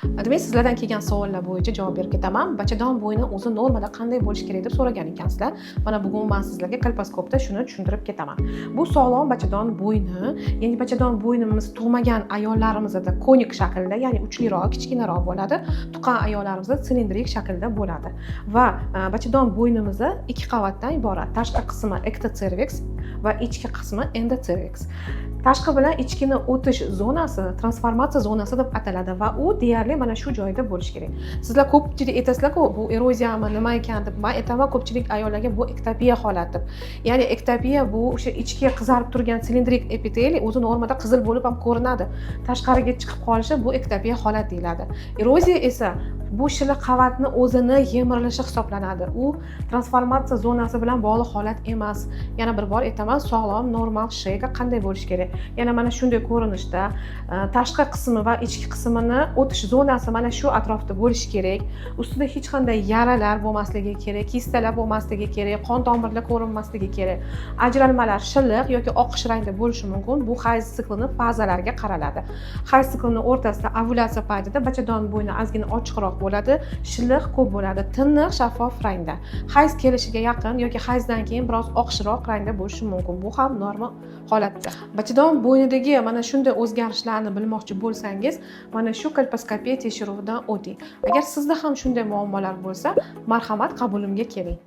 Demak, sizlardan kelgan savollar bo'yicha javob berib ketaman. Bachadon bo'yni o'zi normada qanday bo'lishi kerak deb so'ragan ekansizlar. Mana bugun men sizlarga kolposkopda shuni tushuntirib ketaman. Bu sog'lom bachadon bo'yni, ya'ni bachadon bo'ynimiz tug'magan ayollarimizda konik shaklda, ya'ni uchliroq, kichkinaroq bo'ladi. Tuqqan ayollarimizda silindrik shaklda bo'ladi. Va bachadon bo'ynimiz ikki qavatdan iborat. Tashqi qismi ektocervix va ichki qismi endocervix. Tashqi bilan ichkini o'tish zonasi transformatsiya zonasi deb ataladi va u deyarli mana shu joyda bo'lishi kerak. Sizlar ko'pchilik aytasizlar-ku, bu eroziyami, nima ekan deb. Men aytaman, ko'pchilik ayollarga bu ektopiya holati deb. Ya'ni ektopiya bu o'sha ichki qizarib turgan silindrik epiteliy o'zi normada qizil bo'lib ham ko'rinadi. Tashqariga chiqib qolishi bu ektopiya holat deyiladi. Eroziya esa bu shili qavatni o'zini yemirilishi hisoblanadi. U transformatsiya zonasi bilan bog'liq holat emas. Yana bir bor aytaman, sog'lom, normal sheyga qanday bo'lishi kerak? Yana mana shunday ko'rinishda tashqi qismi va ichki qismini o'tish zonasi mana shu atrofda bo'lishi kerak. Ustida hech qanday yaralar bo'lmasligi kerak, kistalar bo'lmasligi kerak, qon tomirlar ko'rinmasligi kerak. Ajralmalar shilliq yoki oqish rangda bo'lishi mumkin. Bu hayz siklini fazalariga qaraladi. Hayz siklining o'rtasida ovulyatsiya paytida bachadon bo'yni ozgina ochiqroq bo'ladi, shilliq ko'p bo'ladi, tiniq, shaffof rangda. Hayz kelishiga yaqin yoki hayzdan keyin biroz oqishroq rangda bo'lishi mumkin. Bu ham normal holatda. Bachadon bo'ynidagi mana shunday o'zgarishlarni bilmoqchi bo'lsangiz, mana shu kolposkopiya tekshiruvidan o'ting. Agar sizda ham shunday muammolar bo'lsa, marhamat qabulimga keling.